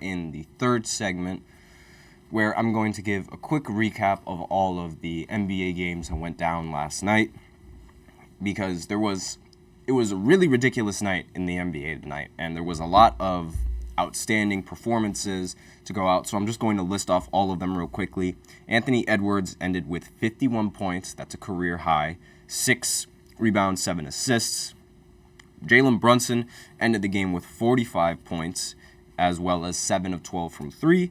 in the third segment, where I'm going to give a quick recap of all of the NBA games that went down last night, because it was a really ridiculous night in the NBA tonight, and there was a lot of outstanding performances to go out, so I'm just going to list off all of them real quickly. Anthony Edwards ended with 51 points, that's a career high, 6 rebounds, 7 assists. Jalen Brunson ended the game with 45 points, as well as 7 of 12 from 3.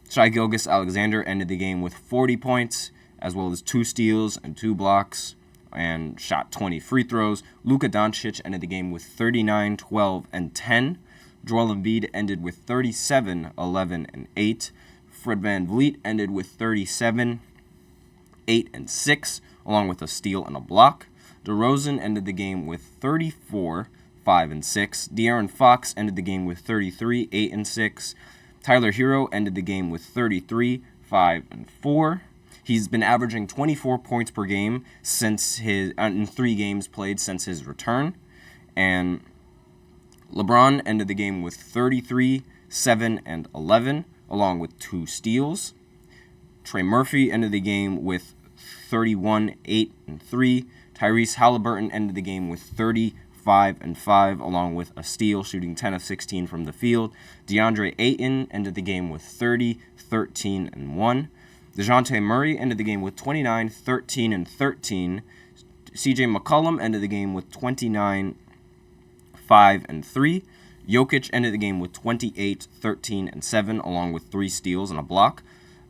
Shai Gilgeous-Alexander ended the game with 40 points, as well as 2 steals and 2 blocks, and shot 20 free throws. Luka Doncic ended the game with 39, 12, and 10. Joel Embiid ended with 37, 11, and 8. Fred VanVleet ended with 37, 8, and 6, along with a steal and a block. DeRozan ended the game with 34, 5, and 6. De'Aaron Fox ended the game with 33, 8, and 6. Tyler Hero ended the game with 33, 5, and 4. He's been averaging 24 points per game since in 3 games played since his return. And LeBron ended the game with 33, 7, and 11, along with 2 steals. Trey Murphy ended the game with 31, 8, and 3. Tyrese Halliburton ended the game with 35 and 5, along with a steal, shooting 10 of 16 from the field. DeAndre Ayton ended the game with 30, 13, and 1. DeJounte Murray ended the game with 29, 13, and 13. CJ McCollum ended the game with 29, 5, and 3. Jokic ended the game with 28, 13, and 7, along with 3 steals and a block.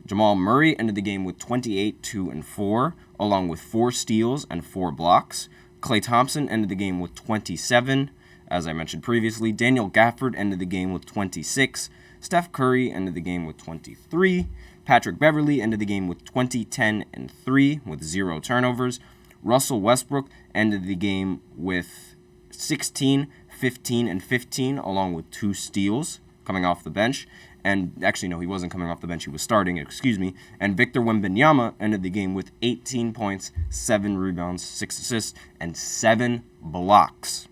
Jamal Murray ended the game with 28, 2, and 4, along with 4 steals and 4 blocks. Klay Thompson ended the game with 27, as I mentioned previously. Daniel Gafford ended the game with 26. Steph Curry ended the game with 23. Patrick Beverley ended the game with 20, 10, and 3 with 0 turnovers. Russell Westbrook ended the game with 16, 15, and 15, along with 2 steals coming off the bench. And actually, no, he wasn't coming off the bench. He was starting, And Victor Wembanyama ended the game with 18 points, 7 rebounds, 6 assists, and 7 blocks.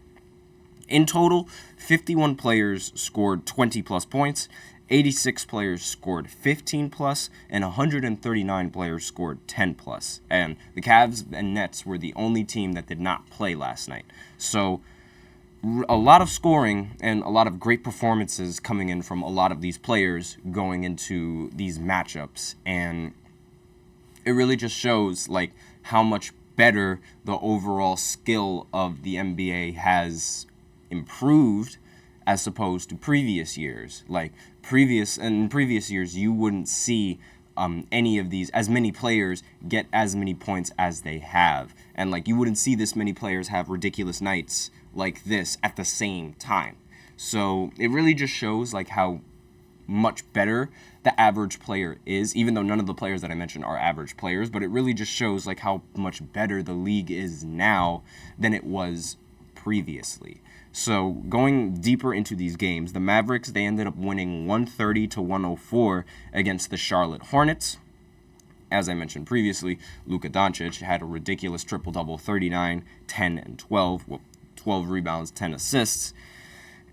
In total, 51 players scored 20-plus points, 86 players scored 15-plus, and 139 players scored 10-plus. And the Cavs and Nets were the only team that did not play last night. So a lot of scoring and a lot of great performances coming in from a lot of these players going into these matchups, and it really just shows how much better the overall skill of the NBA has improved as opposed to previous years. In previous years, you wouldn't see any of these, as many players get as many points as they have, and you wouldn't see this many players have ridiculous nights like this at the same time. So it really just shows how much better the average player is, even though none of the players that I mentioned are average players, but it really just shows how much better the league is now than it was previously. So going deeper into these games, the Mavericks, they ended up winning 130-104 against the Charlotte Hornets. As I mentioned previously, Luka Doncic had a ridiculous triple-double, 39, 10, and 12, 12 rebounds, 10 assists.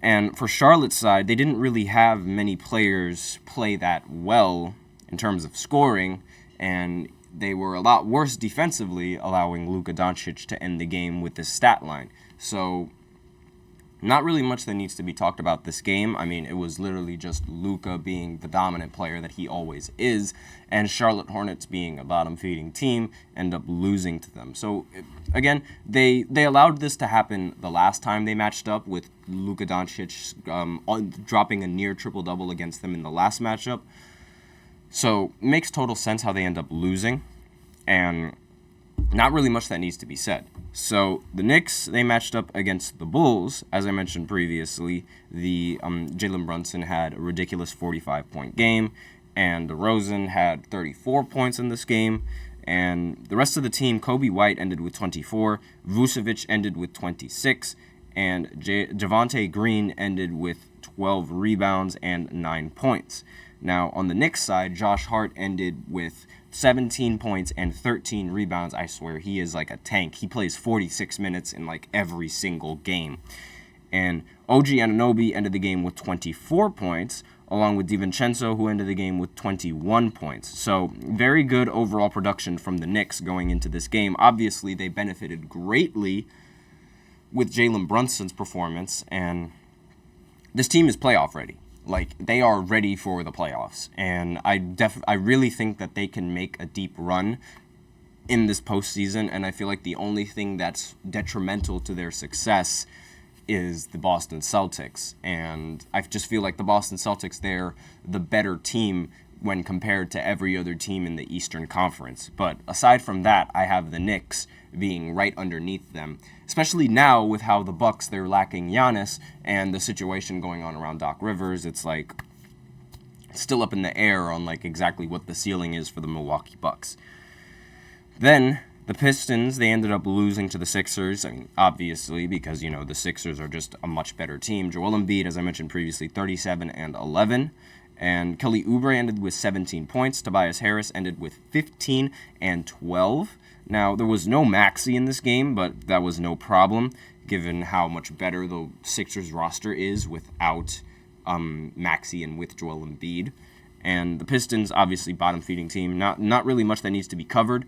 And for Charlotte's side, they didn't really have many players play that well in terms of scoring, and they were a lot worse defensively, allowing Luka Doncic to end the game with this stat line. So not really much that needs to be talked about this game. I mean, it was literally just Luka being the dominant player that he always is, and Charlotte Hornets being a bottom-feeding team end up losing to them. So, again, they allowed this to happen the last time they matched up, with Luka Doncic dropping a near triple-double against them in the last matchup. So, it makes total sense how they end up losing, and not really much that needs to be said. So the Knicks, they matched up against the Bulls. As I mentioned previously, the Jalen Brunson had a ridiculous 45-point game, and DeRozan had 34 points in this game. And the rest of the team, Kobe White ended with 24, Vucevic ended with 26, and Javonte Green ended with 12 rebounds and 9 points. Now, on the Knicks side, Josh Hart ended with 17 points and 13 rebounds. I swear, he is like a tank. He plays 46 minutes in every single game. And OG Anunoby ended the game with 24 points, along with DiVincenzo, who ended the game with 21 points. So very good overall production from the Knicks going into this game. Obviously, they benefited greatly with Jalen Brunson's performance, and this team is playoff ready. Like, they are ready for the playoffs, and I really think that they can make a deep run in this postseason, and I feel like the only thing that's detrimental to their success is the Boston Celtics, and I just feel like the Boston Celtics, they're the better team when compared to every other team in the Eastern Conference. But aside from that, I have the Knicks being right underneath them, especially now with how the Bucks, they're lacking Giannis, and the situation going on around Doc Rivers. It's like still up in the air on like exactly what the ceiling is for the Milwaukee Bucks. Then the Pistons, they ended up losing to the Sixers, I mean, obviously, because, you know, the Sixers are just a much better team. Joel Embiid, as I mentioned previously, 37 and 11. And Kelly Oubre ended with 17 points. Tobias Harris ended with 15 and 12. Now, there was no Maxey in this game, but that was no problem, given how much better the Sixers roster is without Maxey and with Joel Embiid. And the Pistons, obviously, bottom-feeding team. Not really much that needs to be covered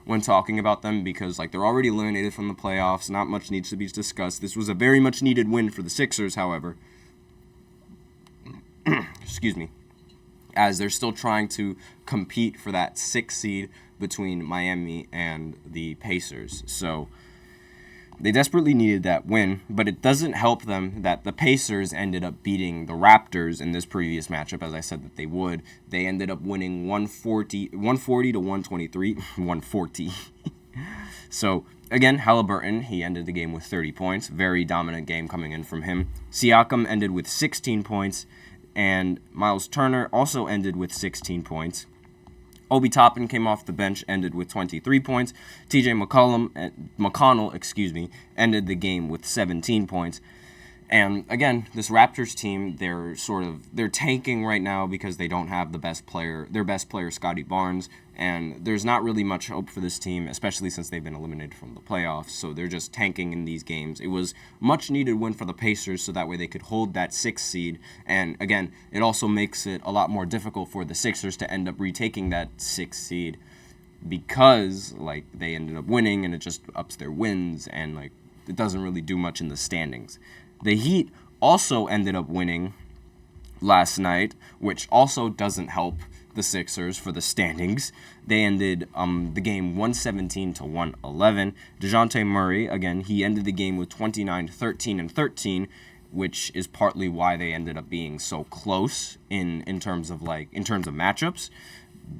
when talking about them, because like they're already eliminated from the playoffs. Not much needs to be discussed. This was a very much needed win for the Sixers, however. Excuse me. As they're still trying to compete for that 6th seed between Miami and the Pacers. So they desperately needed that win, but it doesn't help them that the Pacers ended up beating the Raptors in this previous matchup, as I said that they would. They ended up winning 140 to 123, 140. So, again, Halliburton, he ended the game with 30 points. Very dominant game coming in from him. Siakam ended with 16 points, and Miles Turner also ended with 16 points. Obi Toppin came off the bench, ended with 23 points. TJ McConnell, ended the game with 17 points. And again, this Raptors team, they're tanking right now because they don't have their best player, Scotty Barnes, and there's not really much hope for this team, especially since they've been eliminated from the playoffs. So they're just tanking in these games. It was much needed win for the Pacers, so that way they could hold that 6th seed. And again, it also makes it a lot more difficult for the Sixers to end up retaking that 6th seed, because like they ended up winning and it just ups their wins, and like it doesn't really do much in the standings. The Heat also ended up winning last night, which also doesn't help the Sixers for the standings. They ended the game 117 to 111. DeJounte Murray, again, he ended the game with 29, 13, and 13, which is partly why they ended up being so close in terms of matchups.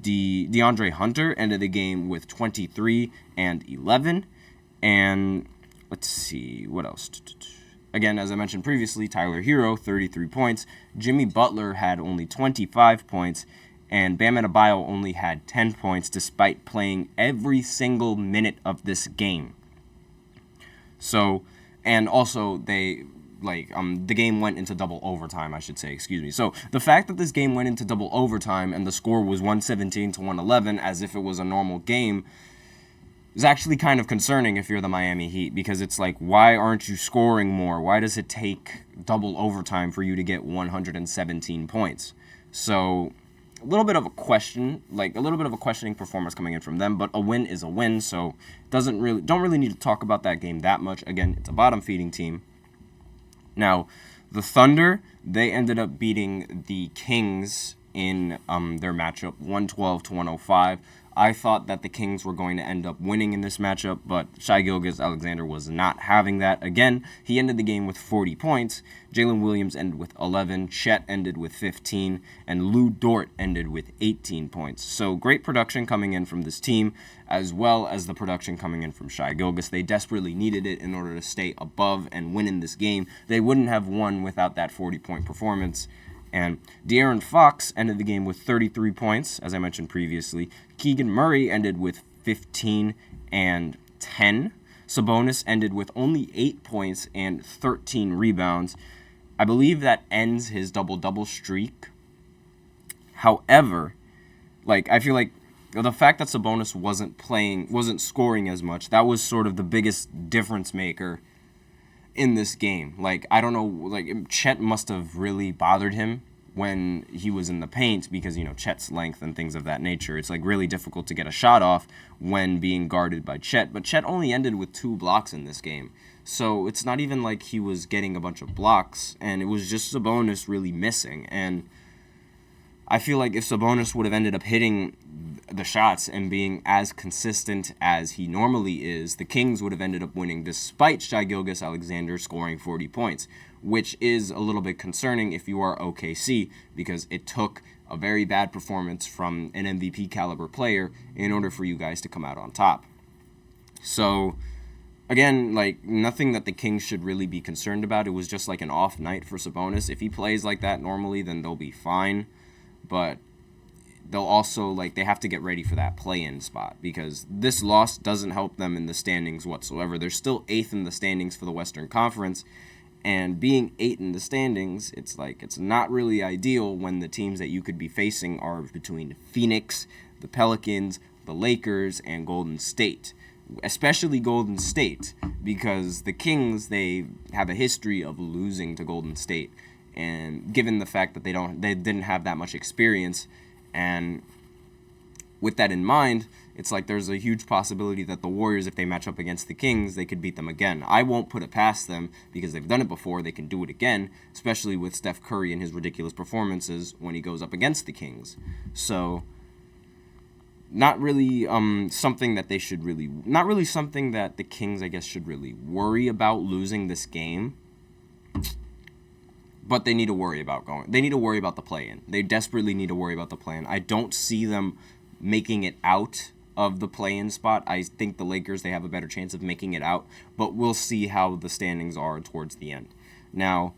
DeAndre Hunter ended the game with 23 and 11. And let's see, what else? Again, as I mentioned previously, Tyler Hero, 33 points. Jimmy Butler had only 25 points. And Bam Adebayo only had 10 points despite playing every single minute of this game. So, and also the game went into double overtime, I should say, So the fact that this game went into double overtime and the score was 117 to 111 as if it was a normal game is actually kind of concerning if you're the Miami Heat, because it's like, why aren't you scoring more? Why does it take double overtime for you to get 117 points? So a little bit of a questioning performance coming in from them, but a win is a win, so don't really need to talk about that game that much. Again, it's a bottom-feeding team. Now, the Thunder, they ended up beating the Kings in their matchup, 112 to 105. I thought that the Kings were going to end up winning in this matchup, but Shai Gilgeous-Alexander was not having that. Again, he ended the game with 40 points. Jalen Williams ended with 11. Chet ended with 15. And Lou Dort ended with 18 points. So great production coming in from this team, as well as the production coming in from Shai Gilgeous. They desperately needed it in order to stay above and win in this game. They wouldn't have won without that 40-point performance. And De'Aaron Fox ended the game with 33 points, as I mentioned previously. Keegan Murray ended with 15 and 10. Sabonis ended with only 8 points and 13 rebounds. I believe that ends his double-double streak. However, I feel like the fact that Sabonis wasn't scoring as much, that was sort of the biggest difference maker in this game. Like, I don't know, like, Chet must have really bothered him when he was in the paint because, Chet's length and things of that nature. It's, like, really difficult to get a shot off when being guarded by Chet. But Chet only ended with 2 blocks in this game. So it's not even like he was getting a bunch of blocks, and it was just Sabonis really missing. And I feel like if Sabonis would have ended up hitting the shots and being as consistent as he normally is, the Kings would have ended up winning despite Shai Gilgeous-Alexander scoring 40 points, which is a little bit concerning if you are OKC, because it took a very bad performance from an MVP caliber player in order for you guys to come out on top. So, again, like, nothing that the Kings should really be concerned about. It was just like an off night for Sabonis. If he plays like that normally, then they'll be fine. But they'll also, like, they have to get ready for that play-in spot because this loss doesn't help them in the standings whatsoever. They're still 8th in the standings for the Western Conference, and being 8th in the standings, it's like, it's not really ideal when the teams that you could be facing are between Phoenix, the Pelicans, the Lakers, and Golden State. Especially Golden State, because the Kings, they have a history of losing to Golden State. And given the fact that they didn't have that much experience, and with that in mind, it's like there's a huge possibility that the Warriors, if they match up against the Kings, they could beat them again. I won't put it past them because they've done it before. They can do it again, especially with Steph Curry and his ridiculous performances when he goes up against the Kings. So, not really something that the Kings, I guess, should really worry about losing this game. But they need to worry about the play-in. They desperately need to worry about the play-in. I don't see them making it out of the play-in spot. I think the Lakers, they have a better chance of making it out, but we'll see how the standings are towards the end. Now,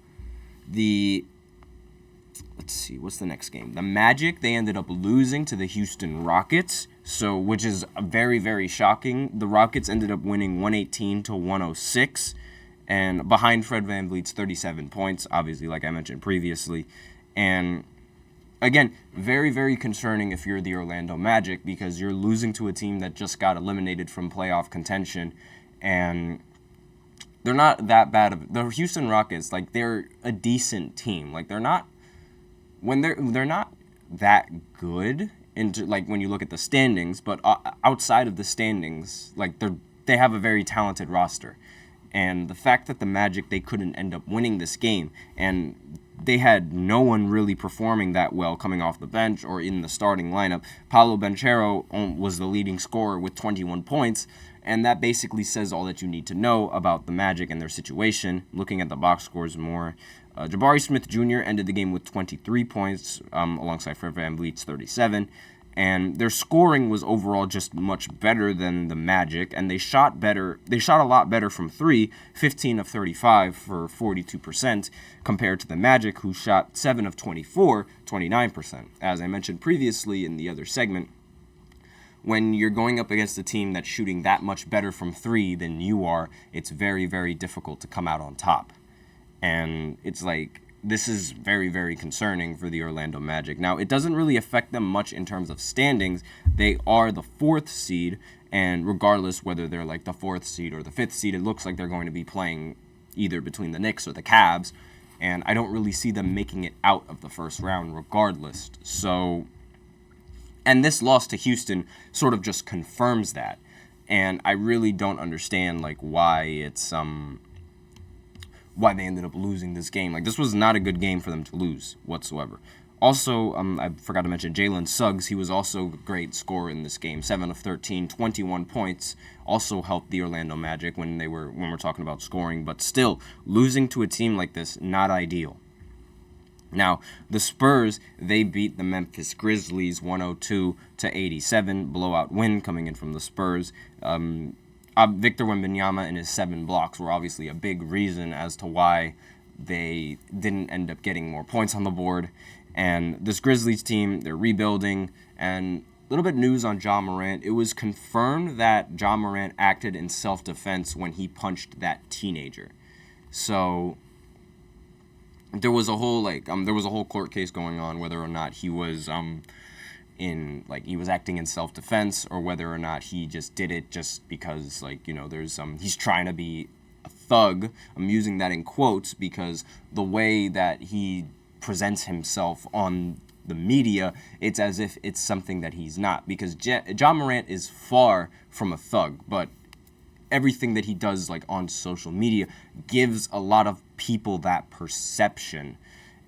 let's see, what's the next game? The Magic, they ended up losing to the Houston Rockets, which is very, very shocking. The Rockets ended up winning 118-106. And behind Fred VanVleet's 37 points, obviously, like I mentioned previously. And, again, very, very concerning if you're the Orlando Magic because you're losing to a team that just got eliminated from playoff contention. And they're not that bad. The Houston Rockets, like, they're a decent team. Like, they're not that good when you look at the standings. But outside of the standings, like, they have a very talented roster. And the fact that the Magic, they couldn't end up winning this game, and they had no one really performing that well coming off the bench or in the starting lineup. Paolo Banchero was the leading scorer with 21 points, and that basically says all that you need to know about the Magic and their situation. Looking at the box scores more, Jabari Smith Jr. ended the game with 23 points alongside Fred VanVleet's 37. And their scoring was overall just much better than the Magic, and they shot better. They shot a lot better from 3, 15 of 35 for 42%, compared to the Magic, who shot 7 of 24, 29%. As I mentioned previously in the other segment, when you're going up against a team that's shooting that much better from 3 than you are, it's very, very difficult to come out on top. And it's like, this is very, very concerning for the Orlando Magic. Now, it doesn't really affect them much in terms of standings. They are the 4th seed, and regardless whether they're like the 4th seed or the 5th seed, it looks like they're going to be playing either between the Knicks or the Cavs, and I don't really see them making it out of the first round regardless. So, and this loss to Houston sort of just confirms that, and I really don't understand like why they ended up losing this game. Like, this was not a good game for them to lose whatsoever. Also, I forgot to mention Jalen Suggs. He was also a great scorer in this game. 7 of 13, 21 points. Also helped the Orlando Magic when we're talking about scoring. But still, losing to a team like this, not ideal. Now, the Spurs, they beat the Memphis Grizzlies 102-87. Blowout win coming in from the Spurs. Victor Wembanyama and his 7 blocks were obviously a big reason as to why they didn't end up getting more points on the board. And this Grizzlies team, they're rebuilding. And a little bit news on Ja Morant. It was confirmed that Ja Morant acted in self-defense when he punched that teenager. So there was a whole court case going on whether or not he was he was acting in self-defense or whether or not he just did it just because, he's trying to be thug. I'm using that in quotes because the way that he presents himself on the media, it's as if it's something that he's not, because Ja Morant is far from a thug, but everything that he does like on social media gives a lot of people that perception.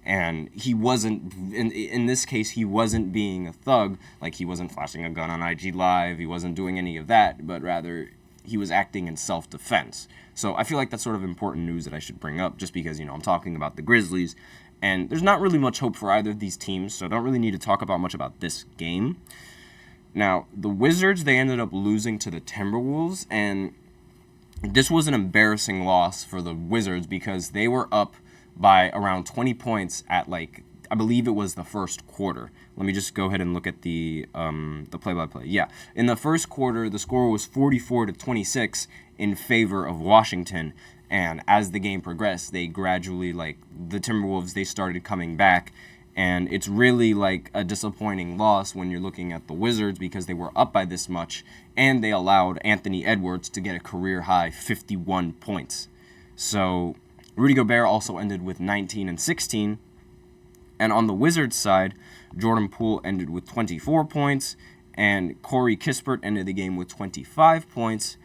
And he wasn't, in this case, he wasn't being a thug. Like, he wasn't flashing a gun on IG Live. He wasn't doing any of that, but rather he was acting in self-defense. So I feel like that's sort of important news that I should bring up just because, I'm talking about the Grizzlies. And there's not really much hope for either of these teams, so I don't really need to talk about much about this game. Now, the Wizards, they ended up losing to the Timberwolves, and this was an embarrassing loss for the Wizards because they were up by around 20 points at, I believe it was the first quarter. Let me just go ahead and look at the play-by-play. Yeah, in the first quarter, the score was 44-26 in favor of Washington, and as the game progressed, they gradually, the Timberwolves, they started coming back, and it's really, a disappointing loss when you're looking at the Wizards because they were up by this much, and they allowed Anthony Edwards to get a career-high 51 points. So Rudy Gobert also ended with 19 and 16. And on the Wizards side, Jordan Poole ended with 24 points, and Corey Kispert ended the game with 25 points.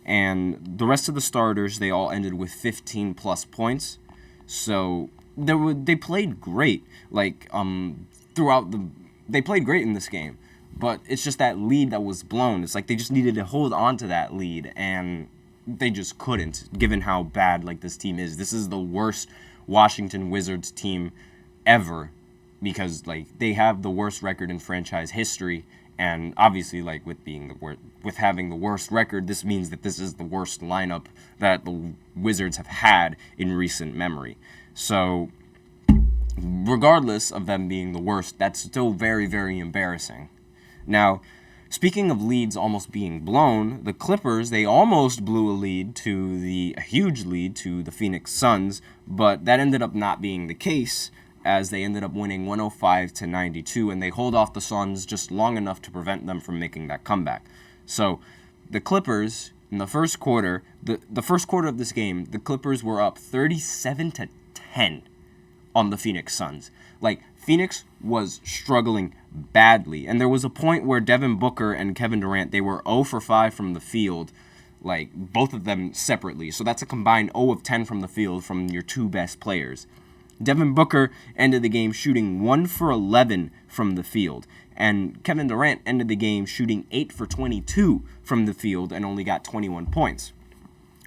And the rest of the starters, they all ended with 15-plus points. So they played great. They played great in this game. But it's just that lead that was blown. It's like they just needed to hold on to that lead, and they just couldn't, given how bad this team is. This is the worst Washington Wizards team ever because they have the worst record in franchise history, and obviously with having the worst record, this means that this is the worst lineup that the Wizards have had in recent memory. So regardless of them being the worst, that's still very, very embarrassing. Now, speaking of leads almost being blown, the Clippers, they almost blew a huge lead to the Phoenix Suns, but that ended up not being the case as they ended up winning 105-92, and they hold off the Suns just long enough to prevent them from making that comeback. So the Clippers, in the first quarter, the first quarter of this game, the Clippers were up 37-10 on the Phoenix Suns. Phoenix was struggling badly, and there was a point where Devin Booker and Kevin Durant, they were 0 for 5 from the field, both of them separately. So that's a combined 0 of 10 from the field from your two best players. Devin Booker ended the game shooting 1 for 11 from the field, and Kevin Durant ended the game shooting 8 for 22 from the field and only got 21 points.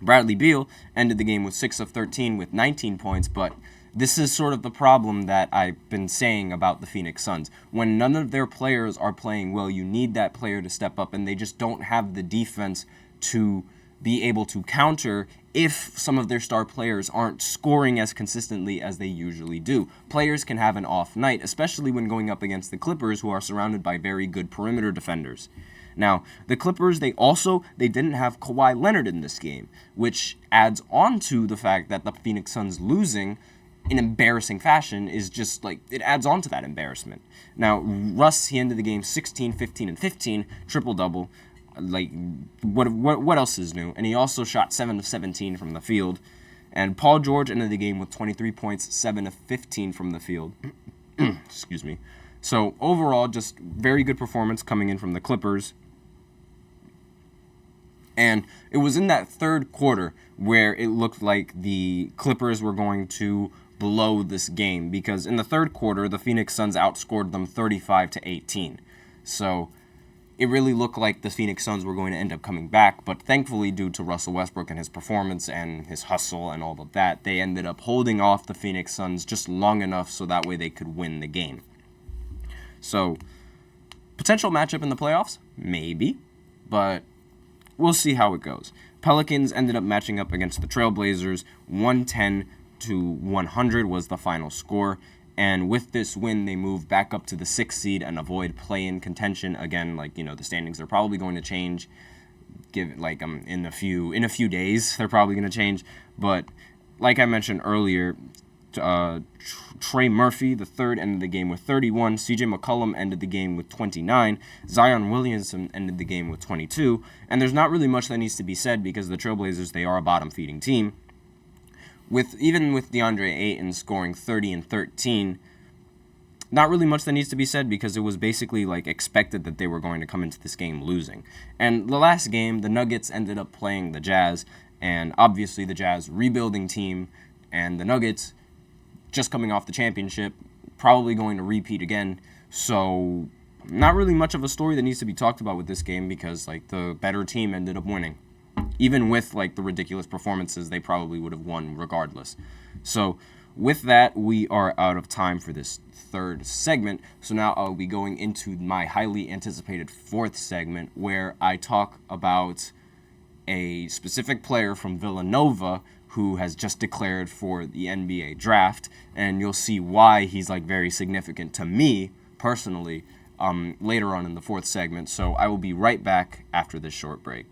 Bradley Beal ended the game with 6 of 13 with 19 points, but this is sort of the problem that I've been saying about the Phoenix Suns. When none of their players are playing well, you need that player to step up, and they just don't have the defense to be able to counter if some of their star players aren't scoring as consistently as they usually do. Players can have an off night, especially when going up against the Clippers, who are surrounded by very good perimeter defenders. Now, the Clippers, they didn't have Kawhi Leonard in this game, which adds on to the fact that the Phoenix Suns losing in embarrassing fashion is just it adds on to that embarrassment. Now, Russ, he ended the game 16, 15, and 15, triple-double. What else is new? And he also shot 7 of 17 from the field. And Paul George ended the game with 23 points, 7 of 15 from the field. Excuse me. So overall, just very good performance coming in from the Clippers. And it was in that third quarter where it looked like the Clippers were going to blow this game, because in the third quarter, the Phoenix Suns outscored them 35-18. So it really looked like the Phoenix Suns were going to end up coming back, but thankfully, due to Russell Westbrook and his performance and his hustle and all of that, they ended up holding off the Phoenix Suns just long enough so that way they could win the game. So, potential matchup in the playoffs? Maybe, but we'll see how it goes. Pelicans ended up matching up against the Trailblazers. 110-100 was the final score. And with this win, they move back up to the 6th seed and avoid play-in contention. Again, the standings are probably going to change. In a few days, they're probably going to change. But like I mentioned earlier, Trey Murphy, the third, ended the game with 31. CJ McCollum ended the game with 29. Zion Williamson ended the game with 22. And there's not really much that needs to be said because the Trailblazers, they are a bottom-feeding team. even with DeAndre Ayton scoring 30 and 13, not really much that needs to be said because it was basically like expected that they were going to come into this game losing. And the last game, the Nuggets ended up playing the Jazz, and obviously the Jazz rebuilding team, and the Nuggets just coming off the championship, probably going to repeat again. So not really much of a story that needs to be talked about with this game because like the better team ended up winning. Even with like the ridiculous performances, they probably would have won regardless. So with that, we are out of time for this third segment. So now I'll be going into my highly anticipated fourth segment where I talk about a specific player from Villanova who has just declared for the NBA draft, and you'll see why he's like very significant to me personally later on in the fourth segment. So I will be right back after this short break.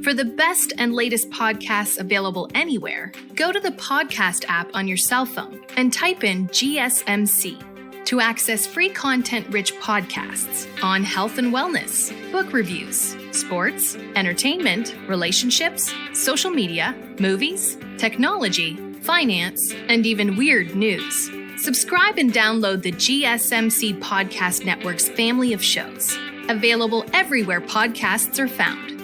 For the best and latest podcasts available anywhere, go to the podcast app on your cell phone and type in GSMC to access free content-rich podcasts on health and wellness, book reviews, sports, entertainment, relationships, social media, movies, technology, finance, and even weird news. Subscribe and download the GSMC Podcast Network's family of shows, available everywhere podcasts are found.